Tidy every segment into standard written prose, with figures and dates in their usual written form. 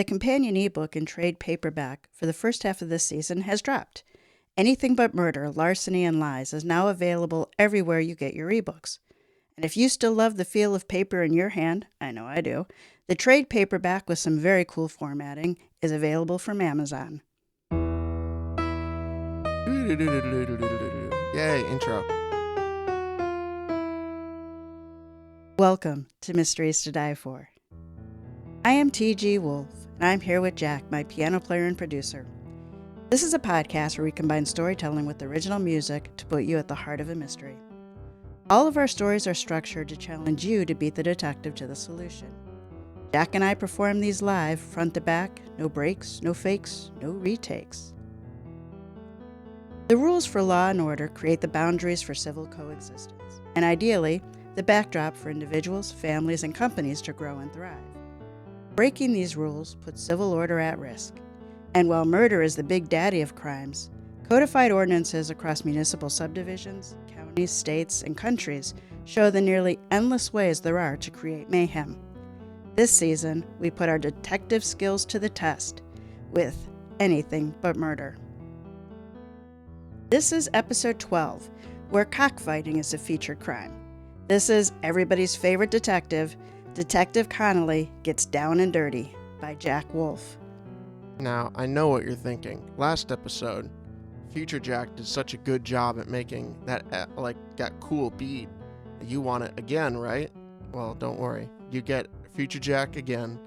The companion ebook and trade paperback for the first half of this season has dropped. Anything But Murder, Larceny, and Lies is now available everywhere you get your ebooks. And if you still love the feel of paper in your hand, I know I do, the trade paperback with some very cool formatting is available from Amazon. Yay, intro. Welcome to Mysteries to Die For. I am TG Wolff, and I'm here with Jack, my piano player and producer. This is a podcast where we combine storytelling with original music to put you at the heart of a mystery. All of our stories are structured to challenge you to beat the detective to the solution. Jack and I perform these live, front to back, no breaks, no fakes, no retakes. The rules for law and order create the boundaries for civil coexistence, and ideally, the backdrop for individuals, families, and companies to grow and thrive. Breaking these rules puts civil order at risk. And while murder is the big daddy of crimes, codified ordinances across municipal subdivisions, counties, states, and countries show the nearly endless ways there are to create mayhem. This season, we put our detective skills to the test with Anything But Murder. This is episode 12, where cockfighting is a featured crime. This is everybody's favorite detective, Detective Connolly Gets Down and Dirty by Jack Wolff. Now, I know what you're thinking. Last episode, Future Jack did such a good job at making that, that cool beat. You want it again, right? Well, don't worry. You get Future Jack again.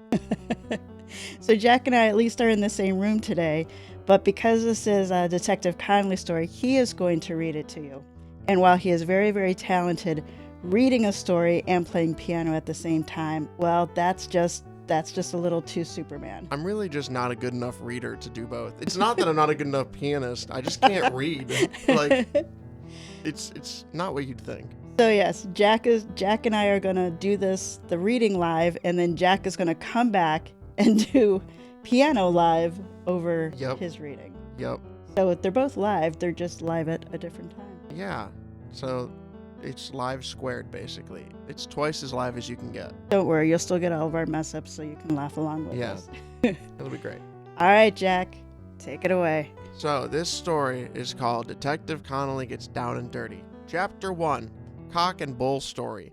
So Jack and I at least are in the same room today, but because this is a Detective Connolly story, he is going to read it to you. And while he is very, very talented reading a story and playing piano at the same time, well, that's just a little too Superman. I'm really just not a good enough reader to do both. It's not that I'm not a good enough pianist. I just can't read. It's not what you'd think. So yes, Jack and I are gonna do the reading live, and then Jack is gonna come back and do piano live over his reading. Yep. So they're both live, they're just live at a different time. Yeah. So it's live squared, basically. It's twice as live as you can get. Don't worry, you'll still get all of our mess ups so you can laugh along with us. It'll be great. All right, Jack, take it away. So this story is called Detective Connolly Gets Down and Dirty. Chapter 1, Cock and Bull Story.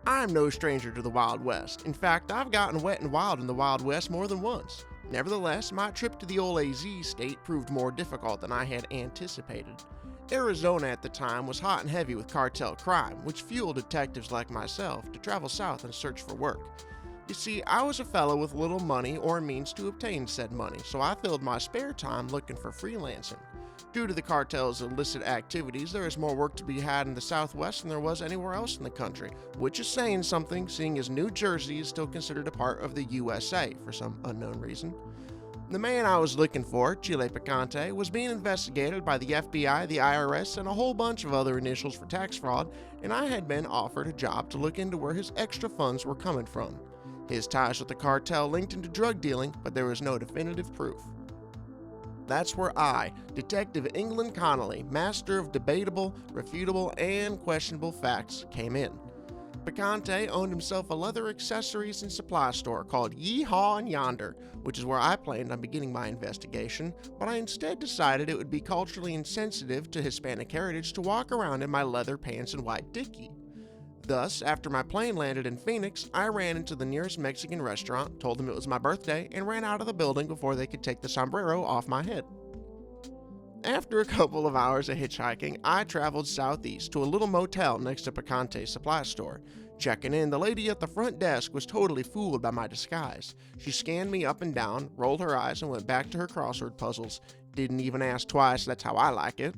I'm no stranger to the Wild West. In fact, I've gotten wet and wild in the Wild West more than once. Nevertheless, my trip to the old AZ state proved more difficult than I had anticipated. Arizona at the time was hot and heavy with cartel crime, which fueled detectives like myself to travel south and search for work. You see, I was a fellow with little money or means to obtain said money, so I filled my spare time looking for freelancing. Due to the cartel's illicit activities, there is more work to be had in the Southwest than there was anywhere else in the country, which is saying something, seeing as New Jersey is still considered a part of the USA for some unknown reason. The man I was looking for, Chile Picante, was being investigated by the FBI, the IRS, and a whole bunch of other initials for tax fraud, and I had been offered a job to look into where his extra funds were coming from. His ties with the cartel linked into drug dealing, but there was no definitive proof. That's where I, Detective England Connolly, master of debatable, refutable, and questionable facts, came in. Picante owned himself a leather accessories and supply store called Yeehaw and Yonder, which is where I planned on beginning my investigation, but I instead decided it would be culturally insensitive to Hispanic heritage to walk around in my leather pants and white dickie. Thus, after my plane landed in Phoenix, I ran into the nearest Mexican restaurant, told them it was my birthday, and ran out of the building before they could take the sombrero off my head. After a couple of hours of hitchhiking, I traveled southeast to a little motel next to Picante's supply store. Checking in, the lady at the front desk was totally fooled by my disguise. She scanned me up and down, rolled her eyes, and went back to her crossword puzzles. Didn't even ask twice, that's how I like it.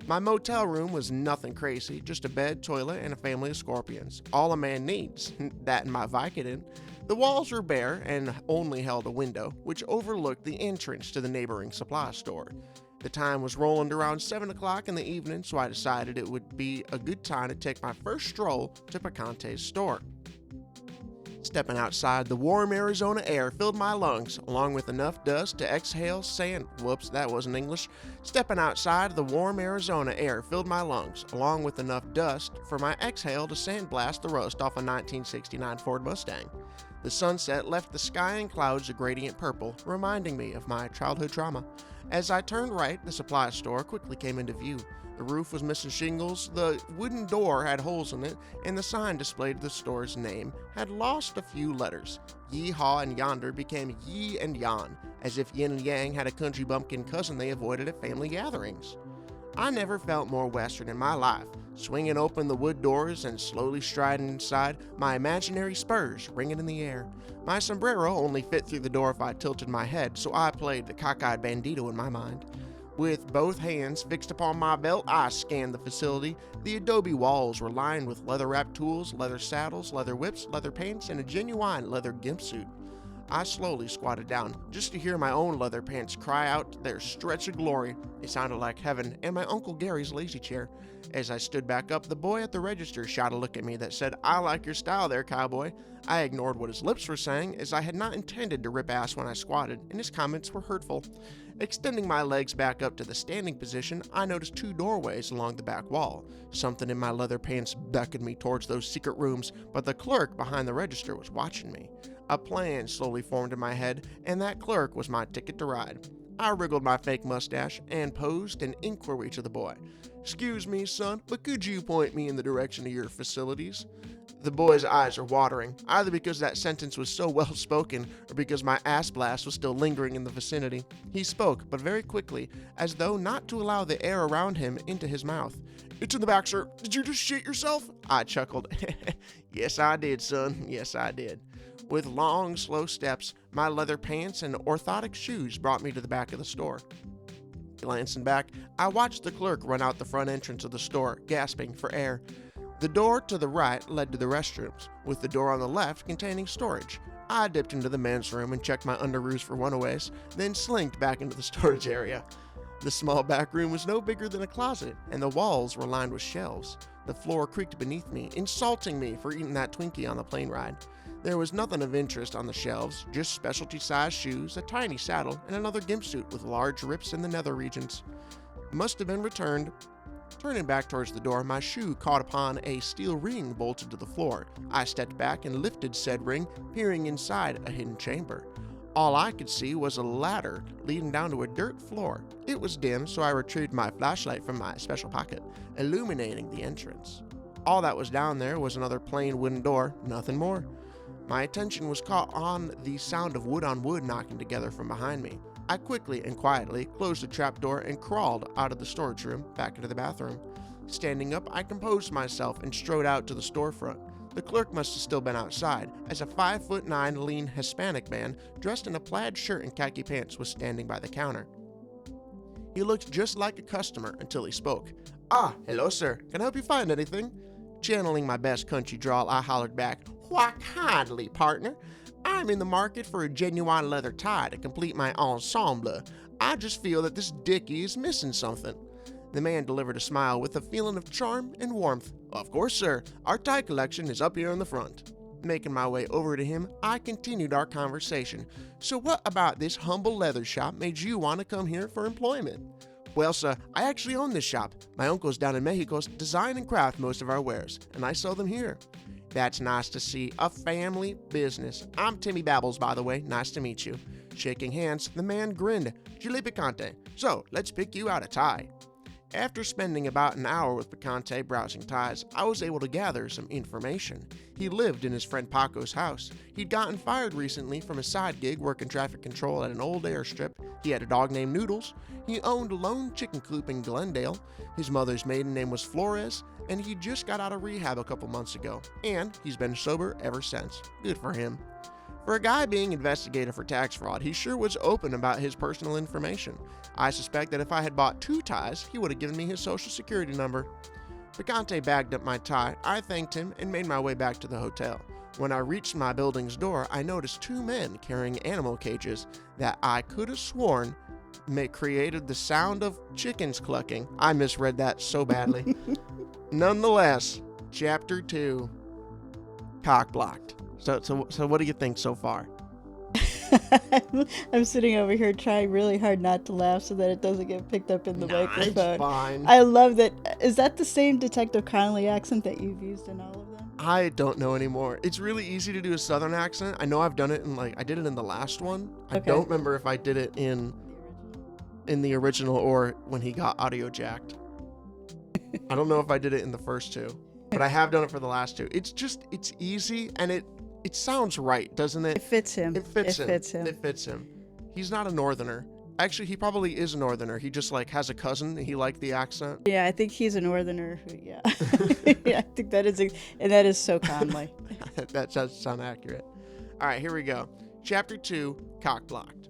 My motel room was nothing crazy, just a bed, toilet, and a family of scorpions. All a man needs, that and my Vicodin. The walls were bare and only held a window, which overlooked the entrance to the neighboring supply store. The time was rolling around 7 o'clock in the evening, so I decided it would be a good time to take my first stroll to Picante's store. Stepping outside, the warm Arizona air filled my lungs, along with enough dust to exhale sand. Whoops, that wasn't English. Stepping outside, the warm Arizona air filled my lungs, along with enough dust for my exhale to sandblast the rust off a 1969 Ford Mustang. The sunset left the sky and clouds a gradient purple, reminding me of my childhood trauma. As I turned right, the supply store quickly came into view. The roof was missing shingles, the wooden door had holes in it, and the sign displayed the store's name had lost a few letters. Yeehaw and yonder became ye and yon, as if yin and yang had a country bumpkin cousin they avoided at family gatherings. I never felt more Western in my life, swinging open the wood doors and slowly striding inside, my imaginary spurs ringing in the air. My sombrero only fit through the door if I tilted my head, so I played the cockeyed bandito in my mind. With both hands fixed upon my belt, I scanned the facility. The adobe walls were lined with leather-wrapped tools, leather saddles, leather whips, leather pants, and a genuine leather gimp suit. I slowly squatted down, just to hear my own leather pants cry out their stretch of glory. It sounded like heaven and my Uncle Gary's lazy chair. As I stood back up, the boy at the register shot a look at me that said, "I like your style there, cowboy." I ignored what his lips were saying, as I had not intended to rip ass when I squatted, and his comments were hurtful. Extending my legs back up to the standing position, I noticed two doorways along the back wall. Something in my leather pants beckoned me towards those secret rooms, but the clerk behind the register was watching me. A plan slowly formed in my head, and that clerk was my ticket to ride. I wriggled my fake mustache and posed an inquiry to the boy. "Excuse me, son, but could you point me in the direction of your facilities?" The boy's eyes are watering, either because that sentence was so well spoken or because my ass blast was still lingering in the vicinity. He spoke, but very quickly, as though not to allow the air around him into his mouth. "It's in the back, sir. Did you just shit yourself?" I chuckled. "Yes, I did, son. Yes, I did." With long, slow steps, my leather pants and orthotic shoes brought me to the back of the store. Glancing back, I watched the clerk run out the front entrance of the store, gasping for air. The door to the right led to the restrooms, with the door on the left containing storage. I dipped into the men's room and checked my underoos for runaways, then slinked back into the storage area. The small back room was no bigger than a closet, and the walls were lined with shelves. The floor creaked beneath me, insulting me for eating that Twinkie on the plane ride. There was nothing of interest on the shelves, just specialty-sized shoes, a tiny saddle, and another gimp suit with large rips in the nether regions. Must have been returned. Turning back towards the door, my shoe caught upon a steel ring bolted to the floor. I stepped back and lifted said ring, peering inside a hidden chamber. All I could see was a ladder leading down to a dirt floor. It was dim, so I retrieved my flashlight from my special pocket, illuminating the entrance. All that was down there was another plain wooden door, nothing more. My attention was caught on the sound of wood on wood knocking together from behind me. I quickly and quietly closed the trapdoor and crawled out of the storage room back into the bathroom. Standing up, I composed myself and strode out to the storefront. The clerk must have still been outside, as a 5'9" lean Hispanic man dressed in a plaid shirt and khaki pants was standing by the counter. He looked just like a customer until he spoke. "Ah, hello sir, can I help you find anything?" Channeling my best country drawl, I hollered back, "Why kindly, partner. I'm in the market for a genuine leather tie to complete my ensemble. I just feel that this dickie is missing something." The man delivered a smile with a feeling of charm and warmth. "Of course, sir. Our tie collection is up here in the front." Making my way over to him, I continued our conversation. "So what about this humble leather shop made you want to come here for employment?" "Well, sir, I actually own this shop. My uncles down in Mexico design and craft most of our wares, and I sell them here." "That's nice to see. A family business. I'm Timmy Babbles, by the way. Nice to meet you." Shaking hands, the man grinned. "Chile Picante. So, let's pick you out a tie." After spending about an hour with Picante browsing ties, I was able to gather some information. He lived in his friend Paco's house. He'd gotten fired recently from a side gig working traffic control at an old airstrip. He had a dog named Noodles. He owned a lone chicken coop in Glendale. His mother's maiden name was Flores, and he just got out of rehab a couple months ago. And he's been sober ever since. Good for him. For a guy being investigated for tax fraud, he sure was open about his personal information. I suspect that if I had bought 2 ties, he would have given me his social security number. Picante bagged up my tie, I thanked him, and made my way back to the hotel. When I reached my building's door, I noticed 2 men carrying animal cages that I could have sworn created the sound of chickens clucking. I misread that so badly. Nonetheless, Chapter 2, Cock Blocked. So what do you think so far? I'm sitting over here trying really hard not to laugh so that it doesn't get picked up in the microphone. It's fine. I love that. Is that the same Detective Connolly accent that you've used in all of them? I don't know anymore. It's really easy to do a southern accent. I know I've done it I did it in the last one. I don't remember if I did it in the original or when he got audio jacked. I don't know if I did it in the first two, but I have done it for the last two. It's easy and it sounds right, doesn't it? It fits him. It fits him. He's not a northerner. Actually, he probably is a northerner. He just has a cousin and he liked the accent. Yeah, I think he's a northerner. Yeah. Yeah, I think that is so Conley. That does sound accurate. All right, here we go. Chapter 2, Cock-Blocked.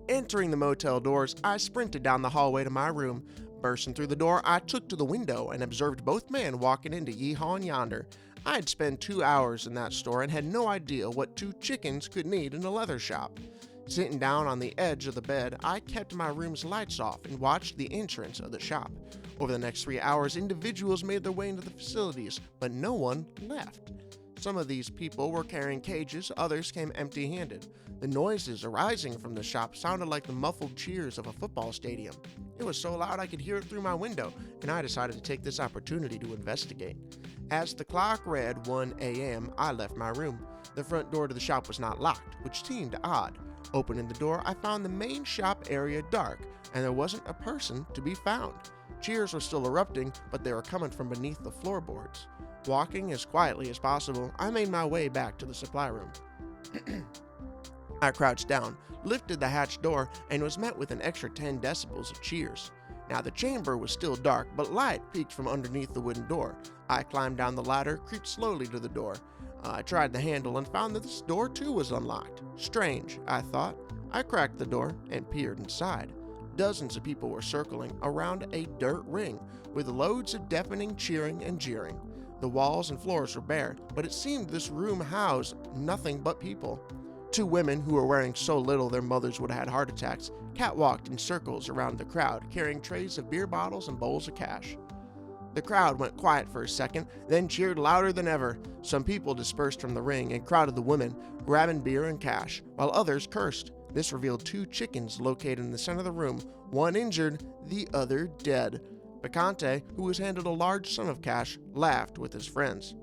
Entering the motel doors, I sprinted down the hallway to my room. Bursting through the door, I took to the window and observed both men walking into Yeehaw and Yonder. I had spent 2 hours in that store and had no idea what 2 chickens could need in a leather shop. Sitting down on the edge of the bed, I kept my room's lights off and watched the entrance of the shop. Over the next 3 hours, individuals made their way into the facilities, but no one left. Some of these people were carrying cages, others came empty-handed. The noises arising from the shop sounded like the muffled cheers of a football stadium. It was so loud I could hear it through my window, and I decided to take this opportunity to investigate. As the clock read 1 a.m., I left my room. The front door to the shop was not locked, which seemed odd. Opening the door, I found the main shop area dark, and there wasn't a person to be found. Cheers were still erupting, but they were coming from beneath the floorboards. Walking as quietly as possible, I made my way back to the supply room. I crouched down, lifted the hatch door, and was met with an extra 10 decibels of cheers. Now the chamber was still dark, but light peeked from underneath the wooden door. I climbed down the ladder, creeped slowly to the door. I tried the handle and found that this door too was unlocked. Strange, I thought. I cracked the door and peered inside. Dozens of people were circling around a dirt ring, with loads of deafening cheering and jeering. The walls and floors were bare, but it seemed this room housed nothing but people. 2 women who were wearing so little their mothers would have had heart attacks catwalked in circles around the crowd, carrying trays of beer bottles and bowls of cash. The crowd went quiet for a second, then cheered louder than ever. Some people dispersed from the ring and crowded the women, grabbing beer and cash, while others cursed. This revealed 2 chickens located in the center of the room, one injured, the other dead. Picante, who was handed a large sum of cash, laughed with his friends.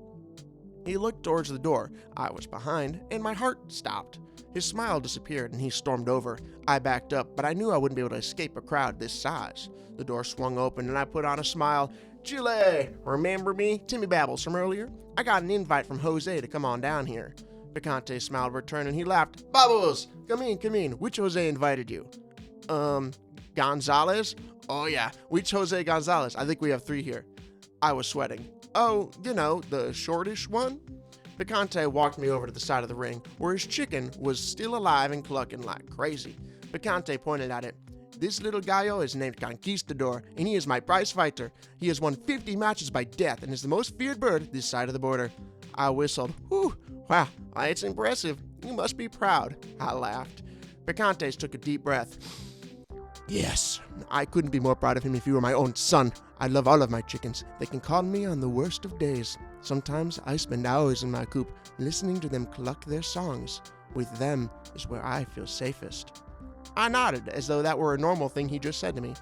He looked towards the door. I was behind, and my heart stopped. His smile disappeared, and he stormed over. I backed up, but I knew I wouldn't be able to escape a crowd this size. The door swung open, and I put on a smile. "Chile, remember me? Timmy Babbles from earlier? I got an invite from Jose to come on down here." Picante smiled return, and he laughed. "Babbles, come in. Which Jose invited you?" Gonzalez? Oh yeah, which Jose Gonzalez? I think we have 3 here. I was sweating. "Oh, the shortish one?" Picante walked me over to the side of the ring, where his chicken was still alive and clucking like crazy. Picante pointed at it. "This little gallo is named Conquistador, and he is my prize fighter. He has won 50 matches by death and is the most feared bird this side of the border." I whistled. "Whew, wow, it's impressive. You must be proud." I laughed. Picantes took a deep breath. "Yes, I couldn't be more proud of him if he were my own son. I love all of my chickens. They can call me on the worst of days. Sometimes I spend hours in my coop listening to them cluck their songs. With them is where I feel safest." I nodded, as though that were a normal thing he just said to me.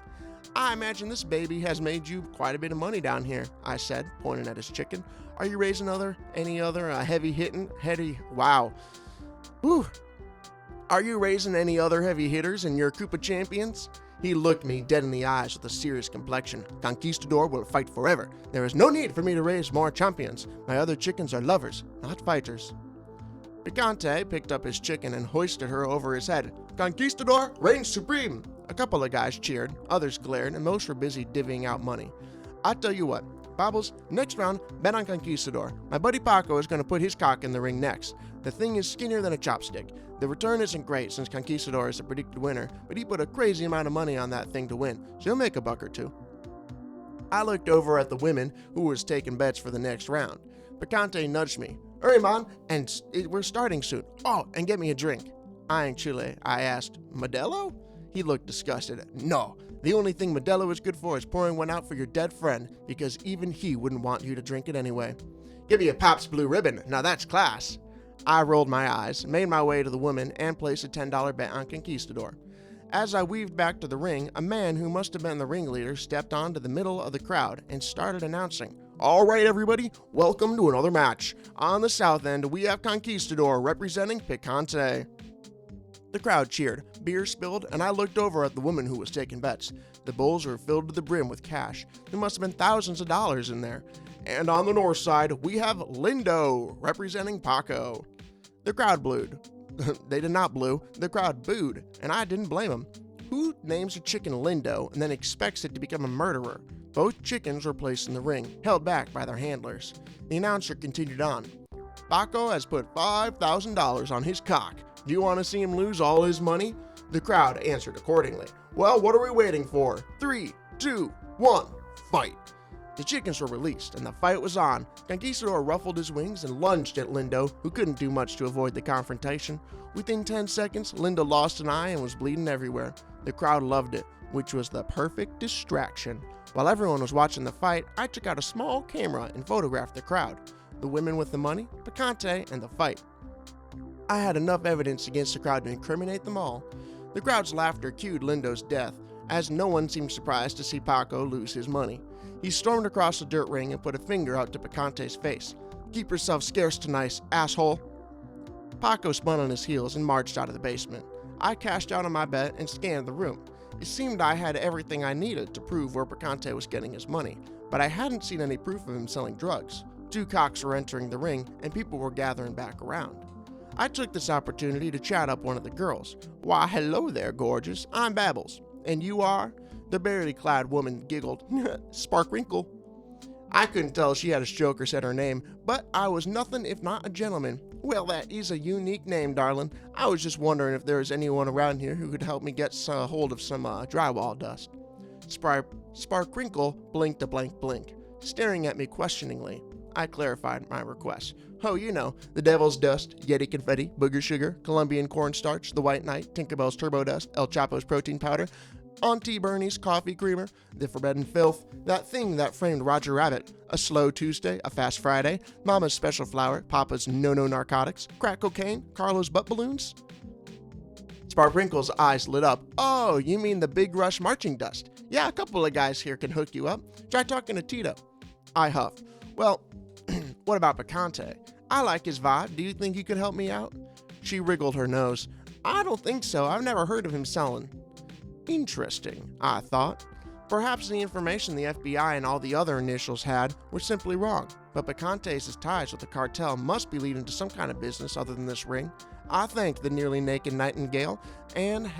"I imagine this baby has made you quite a bit of money down here," I said, pointing at his chicken. "Are you raising any other wow. Whew. Are you raising any other heavy hitters in your coop of champions?" He looked me dead in the eyes with a serious complexion. "Conquistador will fight forever. There is no need for me to raise more champions. My other chickens are lovers, not fighters." Picante picked up his chicken and hoisted her over his head. "Conquistador reigns supreme." A couple of guys cheered, others glared, and most were busy divvying out money. "I tell you what, Babbles, next round, bet on Conquistador. My buddy Paco is going to put his cock in the ring next. The thing is skinnier than a chopstick. The return isn't great since Conquistador is the predicted winner, but he put a crazy amount of money on that thing to win, so he'll make a buck or 2. I looked over at the women who was taking bets for the next round. Picante nudged me. "Hurry, man, and we're starting soon. Oh, and get me a drink." Eyeing Chile, I asked, "Modelo?" He looked disgusted. "No, the only thing Modelo is good for is pouring one out for your dead friend, because even he wouldn't want you to drink it anyway." Give me a Pabst Blue Ribbon. Now that's class. I rolled my eyes, made my way to the woman, and placed a $10 bet on Conquistador. As I weaved back to the ring, a man who must have been the ringleader stepped onto the middle of the crowd and started announcing, "All right, everybody, welcome to another match. On the south end, we have Conquistador representing Picante." The crowd cheered, beer spilled, and I looked over at the woman who was taking bets. The bowls were filled to the brim with cash. There must have been thousands of dollars in there. And on the north side, we have Lindo representing Paco. The crowd booed. They did not blue, the crowd booed, and I didn't blame them. Who names a chicken Lindo and then expects it to become a murderer? Both chickens were placed in the ring, held back by their handlers. The announcer continued on. Paco has put $5,000 on his cock. Do you want to see him lose all his money? The crowd answered accordingly. Well, what are we waiting for? 3, 2, 1, fight. The chickens were released, and the fight was on. Conquistador ruffled his wings and lunged at Lindo, who couldn't do much to avoid the confrontation. Within 10 seconds, Lindo lost an eye and was bleeding everywhere. The crowd loved it, which was the perfect distraction. While everyone was watching the fight, I took out a small camera and photographed the crowd, the women with the money, Picante, and the fight. I had enough evidence against the crowd to incriminate them all. The crowd's laughter cued Lindo's death, as no one seemed surprised to see Paco lose his money. He stormed across the dirt ring and put a finger out to Picante's face. "Keep yourself scarce tonight, asshole." Paco spun on his heels and marched out of the basement. I cashed out on my bet and scanned the room. It seemed I had everything I needed to prove where Picante was getting his money, but I hadn't seen any proof of him selling drugs. 2 cocks were entering the ring, and people were gathering back around. I took this opportunity to chat up one of the girls. "Why, hello there, gorgeous. I'm Babbles. And you are?" The barely clad woman giggled. "Sparkwinkle." I couldn't tell if she had a stroke or said her name, but I was nothing if not a gentleman. "Well, that is a unique name, darling. I was just wondering if there was anyone around here who could help me get a hold of some drywall dust." Sparkwinkle blinked a blank blink, staring at me questioningly. I clarified my request. "Oh, you know, the Devil's Dust, Yeti Confetti, Booger Sugar, Colombian Cornstarch, the White Knight, Tinkerbell's Turbo Dust, El Chapo's Protein Powder, Auntie Bernie's Coffee Creamer, the Forbidden Filth, that thing that framed Roger Rabbit, a Slow Tuesday, a Fast Friday, Mama's Special Flour, Papa's No-No Narcotics, Crack Cocaine, Carlo's Butt Balloons." Sparkwinkle's eyes lit up. "Oh, you mean the Big Rush Marching Dust? Yeah, a couple of guys here can hook you up. Try talking to Tito." I huffed. "Well, what about Picante? I like his vibe. Do you think he could help me out?" She wriggled her nose. "I don't think so. I've never heard of him selling." Interesting, I thought. Perhaps the information the FBI and all the other initials had were simply wrong, but Picante's ties with the cartel must be leading to some kind of business other than this ring. I thanked the nearly naked nightingale and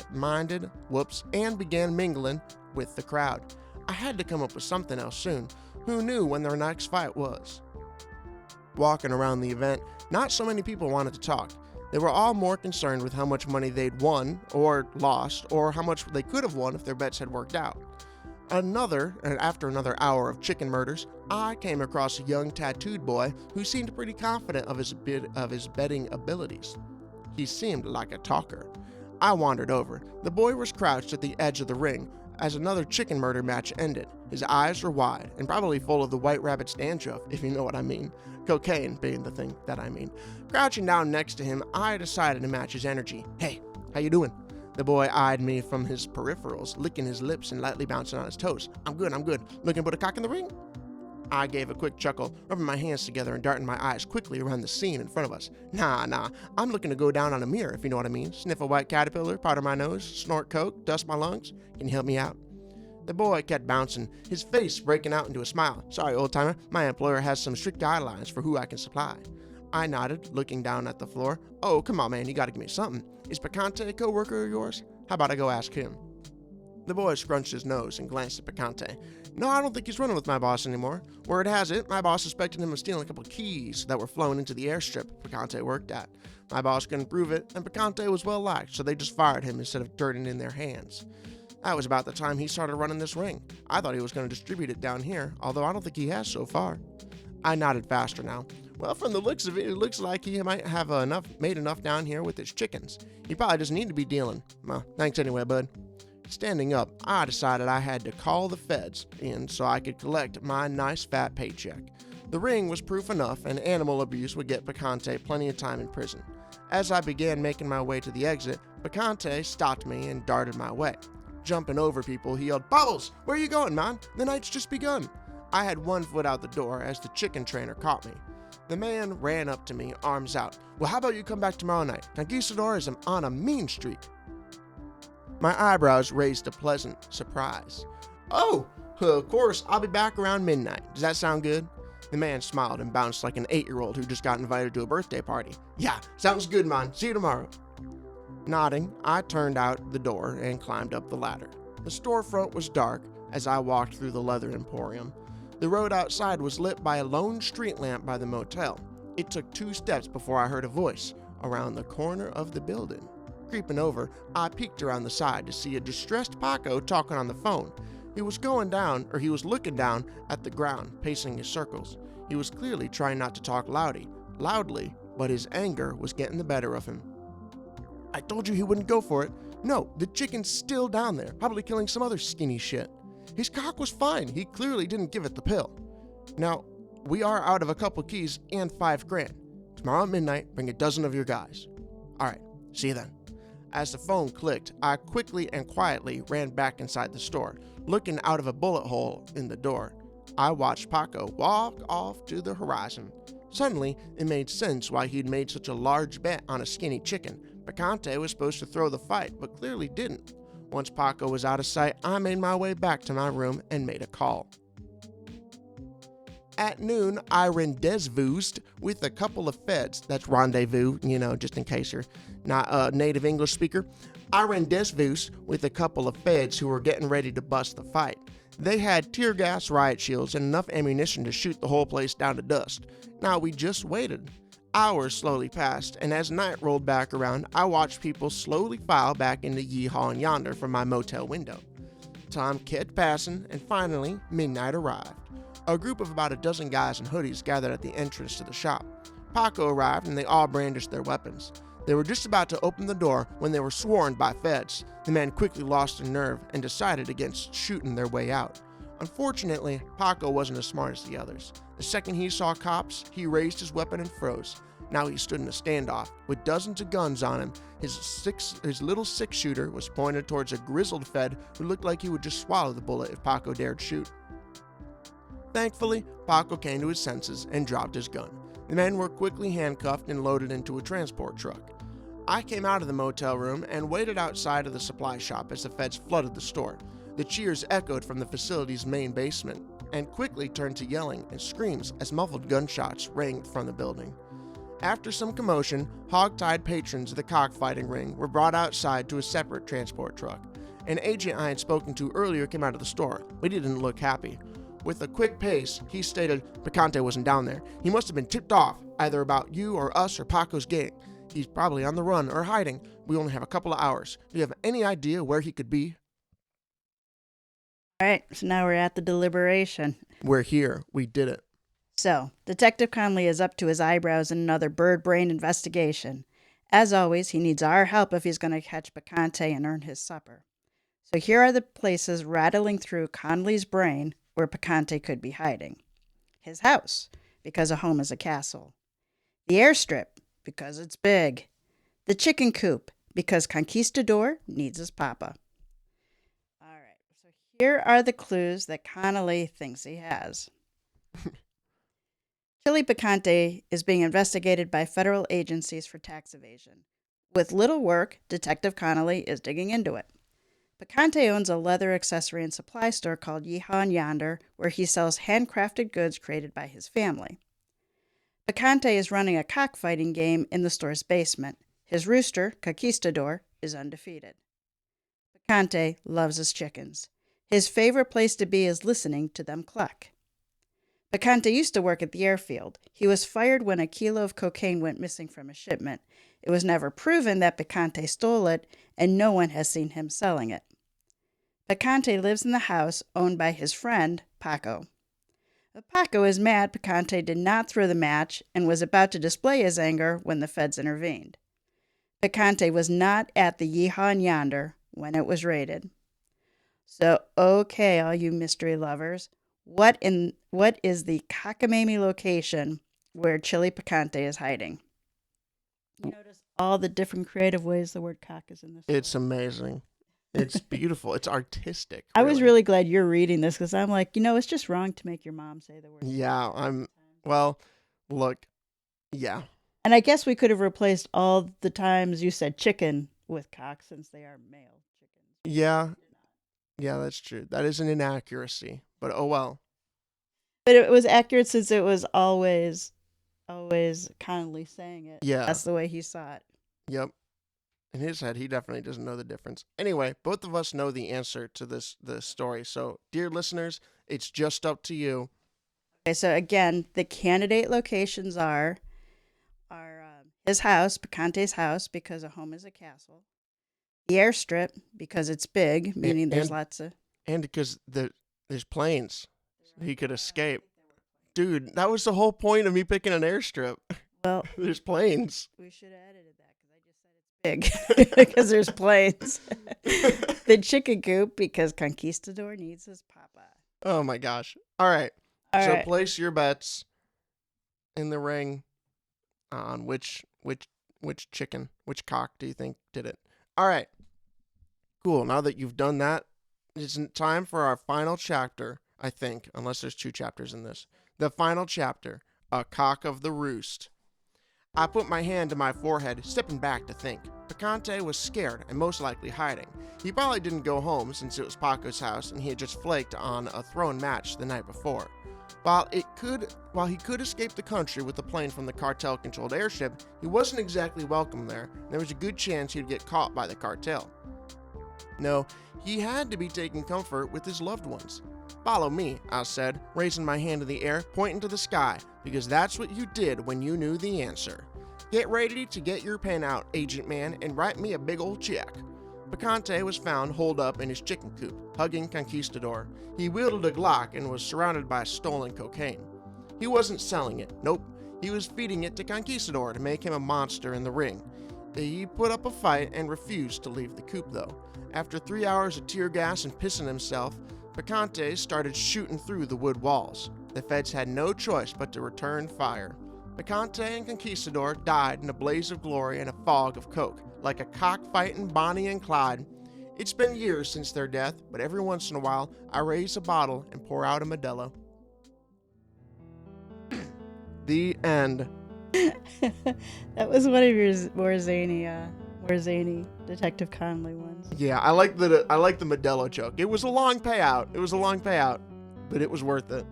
began mingling with the crowd. I had to come up with something else soon. Who knew when their next fight was? Walking around the event, not so many people wanted to talk. They were all more concerned with how much money they'd won or lost, or how much they could have won if their bets had worked out. After another hour of chicken murders, I came across a young tattooed boy who seemed pretty confident of his betting abilities. He seemed like a talker. I wandered over. The boy was crouched at the edge of the ring as another chicken murder match ended. His eyes were wide and probably full of the White Rabbit's dandruff, if you know what I mean. Cocaine being the thing that I mean. Crouching down next to him, I decided to match his energy. "Hey, how you doing?" The boy eyed me from his peripherals, licking his lips and lightly bouncing on his toes. I'm good. Looking to put a cock in the ring?" I gave a quick chuckle, rubbing my hands together and darting my eyes quickly around the scene in front of us. Nah, I'm looking to go down on a mirror, if you know what I mean. Sniff a white caterpillar, powder my nose, snort coke, dust my lungs. Can you help me out?" The boy kept bouncing, his face breaking out into a smile. "Sorry, old-timer, my employer has some strict guidelines for who I can supply." I nodded, looking down at the floor. "Oh, come on, man, you gotta give me something. Is Picante a co-worker of yours? How about I go ask him?" The boy scrunched his nose and glanced at Picante. "No, I don't think he's running with my boss anymore. Word has it, my boss suspected him of stealing a couple of keys that were flown into the airstrip Picante worked at. My boss couldn't prove it, and Picante was well liked, so they just fired him instead of turning in their hands. That was about the time he started running this ring. I thought he was going to distribute it down here, although I don't think he has so far." I nodded faster now. "Well, from the looks of it, it looks like he might have made enough down here with his chickens. He probably doesn't need to be dealing. Well, thanks anyway, bud." Standing up, I decided I had to call the feds in so I could collect my nice fat paycheck. The ring was proof enough, and animal abuse would get Picante plenty of time in prison. As I began making my way to the exit, Picante stopped me and darted my way. Jumping over people, he yelled, "Bubbles, where are you going, man? The night's just begun." I had one foot out the door as the chicken trainer caught me. The man ran up to me, arms out. "Well, how about you come back tomorrow night? Conquistador is on a mean streak." My eyebrows raised a pleasant surprise. "Oh, of course, I'll be back around midnight. Does that sound good?" The man smiled and bounced like an 8-year-old who just got invited to a birthday party. "Yeah, sounds good, man. See you tomorrow." Nodding, I turned out the door and climbed up the ladder. The storefront was dark as I walked through the leather emporium. The road outside was lit by a lone street lamp by the motel. It took 2 steps before I heard a voice around the corner of the building. Creeping over, I peeked around the side to see a distressed Paco talking on the phone. He was looking down at the ground, pacing his circles. He was clearly trying not to talk loudly, but his anger was getting the better of him. "I told you he wouldn't go for it. No, the chicken's still down there, probably killing some other skinny shit. His cock was fine. He clearly didn't give it the pill. Now, we are out of a couple keys and $5,000. Tomorrow at midnight, bring a dozen of your guys. All right, see you then." As the phone clicked, I quickly and quietly ran back inside the store, looking out of a bullet hole in the door. I watched Paco walk off to the horizon. Suddenly, it made sense why he'd made such a large bet on a skinny chicken. Picante was supposed to throw the fight, but clearly didn't. Once Paco was out of sight, I made my way back to my room and made a call. At noon, I rendezvoused with a couple of feds. That's rendezvous, just in case you're not a native English speaker. I rendezvoused with a couple of feds who were getting ready to bust the fight. They had tear gas, riot shields, and enough ammunition to shoot the whole place down to dust. Now we just waited. Hours slowly passed, and as night rolled back around, I watched people slowly file back into Yeehaw and Yonder from my motel window. Time kept passing, and finally, midnight arrived. A group of about a dozen guys in hoodies gathered at the entrance to the shop. Paco arrived, and they all brandished their weapons. They were just about to open the door when they were swarmed by feds. The men quickly lost their nerve and decided against shooting their way out. Unfortunately, Paco wasn't as smart as the others. The second he saw cops, he raised his weapon and froze. Now he stood in a standoff with dozens of guns on him. His little 6-shooter was pointed towards a grizzled fed who looked like he would just swallow the bullet if Paco dared shoot. Thankfully, Paco came to his senses and dropped his gun. The men were quickly handcuffed and loaded into a transport truck. I came out of the motel room and waited outside of the supply shop as the feds flooded the store. The cheers echoed from the facility's main basement and quickly turned to yelling and screams as muffled gunshots rang from the building. After some commotion, hog-tied patrons of the cockfighting ring were brought outside to a separate transport truck. An agent I had spoken to earlier came out of the store, but he didn't look happy. With a quick pace, he stated Picante wasn't down there. He must have been tipped off, either about you or us or Paco's gang. He's probably on the run or hiding. We only have a couple of hours. Do you have any idea where he could be? All right, so now we're at the deliberation. We're here. We did it. So, Detective Connolly is up to his eyebrows in another bird-brain investigation. As always, he needs our help if he's going to catch Picante and earn his supper. So here are the places rattling through Connolly's brain where Picante could be hiding. His house, because a home is a castle. The airstrip, because it's big. The chicken coop, because Conquistador needs his papa. All right, so here are the clues that Connolly thinks he has. Chili Picante is being investigated by federal agencies for tax evasion. With little work, Detective Connolly is digging into it. Picante owns a leather accessory and supply store called Yeehaw and Yonder, where he sells handcrafted goods created by his family. Picante is running a cockfighting game in the store's basement. His rooster, Conquistador, is undefeated. Picante loves his chickens. His favorite place to be is listening to them cluck. Picante used to work at the airfield. He was fired when a kilo of cocaine went missing from a shipment. It was never proven that Picante stole it, and no one has seen him selling it. Picante lives in the house owned by his friend, Paco. Paco is mad Picante did not throw the match and was about to display his anger when the feds intervened. Picante was not at the Yeehaw and Yonder when it was raided. So, okay, all you mystery lovers, what is the cockamamie location where Chili Picante is hiding? You notice all the different creative ways the word cock is in this. It's amazing. It's beautiful. It's artistic. I was really glad you're reading this because I'm like, it's just wrong to make your mom say the word. Yeah, well, look, yeah. And I guess we could have replaced all the times you said chicken with cock since they are male chickens. Yeah. Yeah, that's true. That is an inaccuracy, but oh well. But it was accurate since it was always Connolly saying it. Yeah. That's the way he saw it. Yep. In his head, he definitely doesn't know the difference. Anyway, both of us know the answer to this story. So, dear listeners, it's just up to you. Okay, so again, the candidate locations are his house, Picante's house, because a home is a castle. The airstrip, because it's big, meaning there's lots of... And because there's planes. He could escape. Dude, that was the whole point of me picking an airstrip. Well, there's planes. We should have edited that because I just said it's big because there's planes. The chicken coop because Conquistador needs his papa. Oh my gosh. All right. So place your bets in the ring on which chicken, which cock do you think did it? All right. Cool. Now that you've done that, it's time for our final chapter, I think, unless there's 2 chapters in this. The final chapter, A Cock of the Roost. I put my hand to my forehead, stepping back to think. Picante was scared and most likely hiding. He probably didn't go home since it was Paco's house and he had just flaked on a thrown match the night before. While he could escape the country with a plane from the cartel-controlled airship, he wasn't exactly welcome there, and there was a good chance he'd get caught by the cartel. No, he had to be taking comfort with his loved ones. Follow me, I said, raising my hand in the air, pointing to the sky, because that's what you did when you knew the answer. Get ready to get your pen out, agent man, and write me a big old check. Picante was found holed up in his chicken coop, hugging Conquistador. He wielded a Glock and was surrounded by stolen cocaine. He wasn't selling it, nope. He was feeding it to Conquistador to make him a monster in the ring. He put up a fight and refused to leave the coop, though. After 3 hours of tear gas and pissing himself, Picante started shooting through the wood walls. The feds had no choice but to return fire. Picante and Conquistador died in a blaze of glory and a fog of coke, like a cockfighting Bonnie and Clyde. It's been years since their death, but every once in a while, I raise a bottle and pour out a Modelo. The end. That was one of your more zany Detective Connolly ones. Yeah, I like the Modelo joke. It was a long payout. But it was worth it.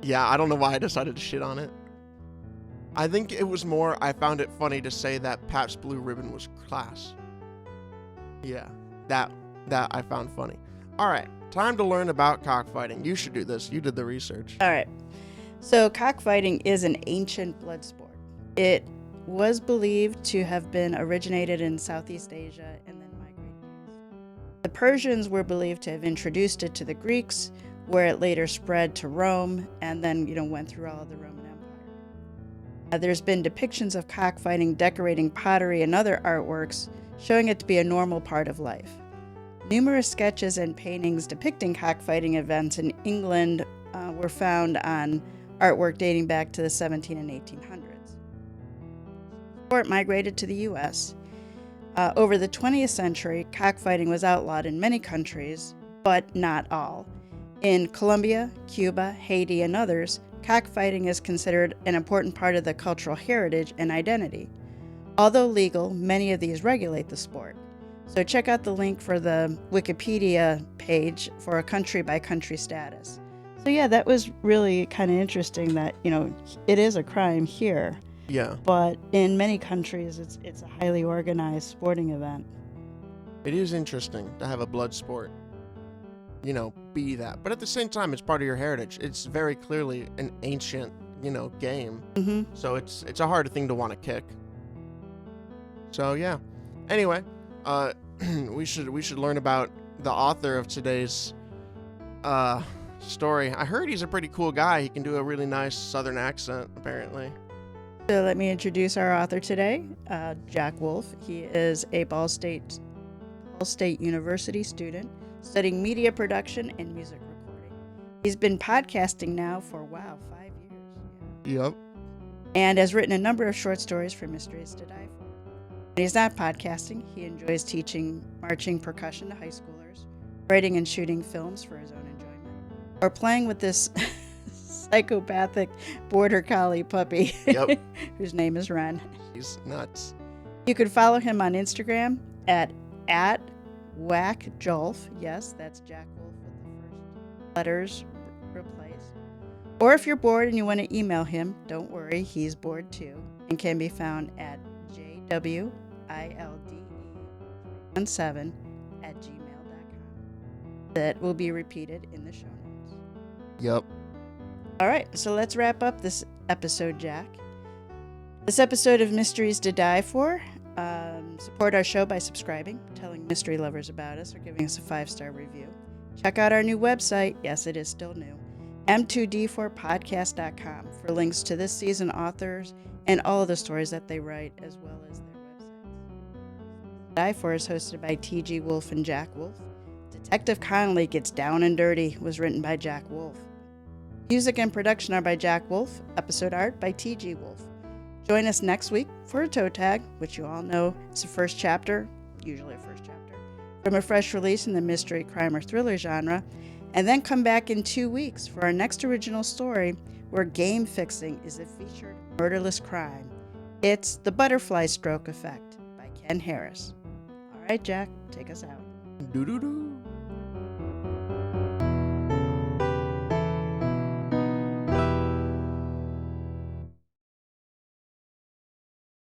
Yeah, I don't know why I decided to shit on it. I think it was more I found it funny to say that Pabst Blue Ribbon was class. Yeah, that I found funny. All right, time to learn about cockfighting. You should do this. You did the research. All right. So cockfighting is an ancient blood sport. It was believed to have been originated in Southeast Asia and then migrated east. The Persians were believed to have introduced it to the Greeks, where it later spread to Rome and then, went through all of the Roman Empire. There's been depictions of cockfighting decorating pottery and other artworks, showing it to be a normal part of life. Numerous sketches and paintings depicting cockfighting events in England were found on artwork dating back to the 17 and 1800s. The sport migrated to the U.S. Over the 20th century, cockfighting was outlawed in many countries, but not all. In Colombia, Cuba, Haiti, and others, cockfighting is considered an important part of the cultural heritage and identity. Although legal, many of these regulate the sport. So check out the link for the Wikipedia page for a country-by-country status. So yeah, that was really kind of interesting that, it is a crime here. Yeah. But in many countries, it's a highly organized sporting event. It is interesting to have a blood sport, be that. But at the same time, it's part of your heritage. It's very clearly an ancient, game. Mm-hmm. So it's a hard thing to want to kick. So yeah. Anyway, we should learn about the author of today's story. I heard he's a pretty cool guy. He can do a really nice Southern accent, apparently. So let me introduce our author today, Jack Wolff. He is a Ball State University student studying media production and music recording. He's been podcasting now for, 5 years. Yep. And has written a number of short stories for Mysteries to Die For. When he's not podcasting, he enjoys teaching marching percussion to high schoolers, writing and shooting films for his own enjoyment, or playing with this psychopathic border collie puppy Yep. whose name is Ren. He's nuts. You can follow him on Instagram at whackjolf. Yes, that's Jack Wolf with the first letters replaced. Or if you're bored and you want to email him, don't worry, he's bored too, and can be found at jwilde17@gmail.com. That will be repeated in the show notes. Yep. All right, so let's wrap up this episode, Jack. This episode of Mysteries to Die For. Support our show by subscribing, telling mystery lovers about us, or giving us a 5-star review. Check out our new website. Yes, it is still new. m2d4podcast.com for links to this season authors and all of the stories that they write, as well as their websites. Die For is hosted by TG Wolff and Jack Wolff. Detective Connolly Gets Down and Dirty was written by Jack Wolff. Music and production are by Jack Wolff. Episode art by TG Wolff. Join us next week for a toe tag, which you all know is the first chapter, usually a first chapter, from a fresh release in the mystery, crime, or thriller genre, and then come back in 2 weeks for our next original story where game fixing is a featured murderless crime. It's The Butterfly Stroke Effect by Ken Harris. All right, Jack, take us out. Doo-doo-doo.